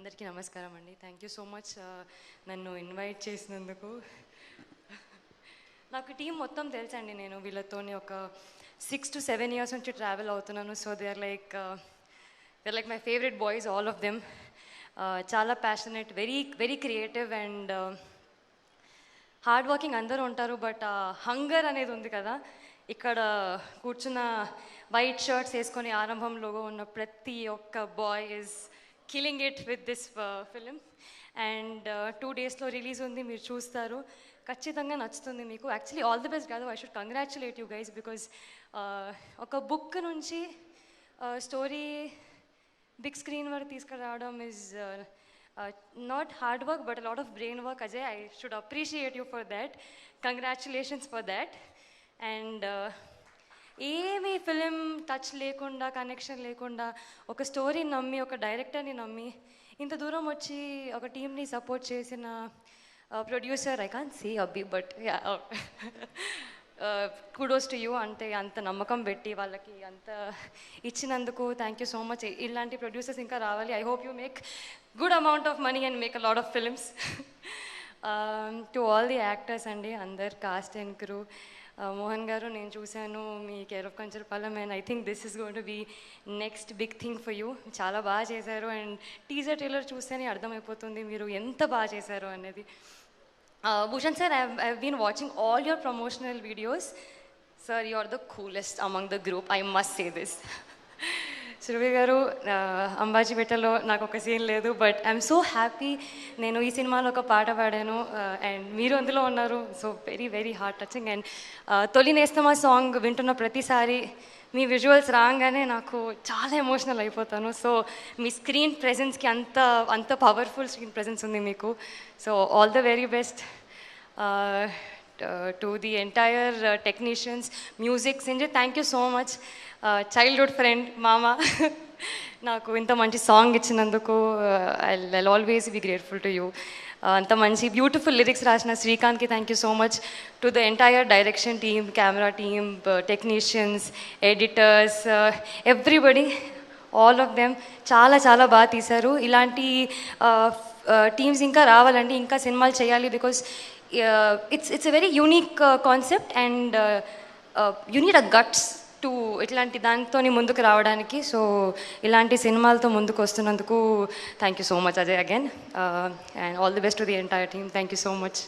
అందరికీ నమస్కారం అండి. థ్యాంక్ యూ సో మచ్ నన్ను ఇన్వైట్ చేసినందుకు. నాకు టీం మొత్తం తెలుసండి. నేను వీళ్ళతోని ఒక 6 to 7 years నుంచి ట్రావెల్ అవుతున్నాను. So they are like my favourite boys, all of them. చాలా passionate, very very creative and hard working అందరూ ఉంటారు. బట్ హంగర్ అనేది ఉంది కదా, ఇక్కడ కూర్చున్న వైట్ షర్ట్స్ వేసుకొని ఆరంభంలో ఉన్న ప్రతి ఒక్క boy is killing it with this film. And 2 daysలో రిలీజ్ ఉంది, మీరు చూస్తారు, ఖచ్చితంగా నచ్చుతుంది మీకు. యాక్చువల్లీ ఆల్ ది బెస్ట్ కాదు, I should congratulate you guys, because ఒక బుక్ నుంచి స్టోరీ బిగ్ స్క్రీన్ వరకు తీసుకురావడం is not hard work but lot of brain work. Ajay, I should appreciate you for that. Congratulations for that. And ఏమీ film touch లేకుండా, connection లేకుండా, ఒక స్టోరీని నమ్మి, ఒక డైరెక్టర్ని నమ్మి ఇంత దూరం వచ్చి ఒక టీమ్ని సపోర్ట్ చేసిన ప్రొడ్యూసర్, ఐ కాంట్ సీ అబ్బి, బట్ కుడోస్ టు యూ. అంటే అంత నమ్మకం పెట్టి వాళ్ళకి అంత ఇచ్చినందుకు థ్యాంక్ యూ సో మచ్. ఇలాంటి ప్రొడ్యూసర్స్ ఇంకా రావాలి. I hope you make good amount of money and make a lot of films. To all the actors అండి, అందరు కాస్ట్ అండ్ క్రూ. మోహన్ గారు, నేను చూశాను మీ care of Kancharapalem, and I think this is going to be next big thing for you. చాలా బాగా చేశారు. And teaser trailer చూస్తేనే అర్థమైపోతుంది మీరు ఎంత బాగా చేశారు అనేది. Bhushan sir, I've been watching all your promotional videos. Sir, you are the coolest among the group. I must say this. Surabhi గారు, అంబాజీపేటలో నాకు ఒక సీన్ లేదు, బట్ ఐఎమ్ సో హ్యాపీ. నేను ఈ సినిమాలో ఒక పాట పాడాను అండ్ మీరు అందులో ఉన్నారు. So very very heart touching. And తొలి నేస్తమా సాంగ్ వింటున్న ప్రతిసారి మీ విజువల్స్ రాగానే నాకు చాలా ఎమోషనల్ అయిపోతాను. సో మీ స్క్రీన్ ప్రెజెన్స్కి అంత పవర్ఫుల్ స్క్రీన్ ప్రెజెన్స్ ఉంది మీకు. So all the very best to the entire technicians. Music singer, thank you so much. Childhood friend మామ నాకు ఇంత మంచి సాంగ్ ఇచ్చినందుకు I always be grateful to you. అంత మంచి బ్యూటిఫుల్ లిరిక్స్ రాసిన శ్రీకాంత్కి thank you so much. To the entire direction team, camera team, technicians, editors, everybody, all of them చాలా చాలా బాగా తీశారు. ఇలాంటి టీమ్స్ ఇంకా రావాలండి, ఇంకా సినిమాలు చేయాలి. Because it's a very unique concept and you need a guts to ఇట్లాంటి దానితో ముందుకు రావడానికి. సో ఇలాంటి సినిమాలతో ముందుకు వస్తున్నందుకు thank you so much Ajay again. And all the best to the entire team. Thank you so much.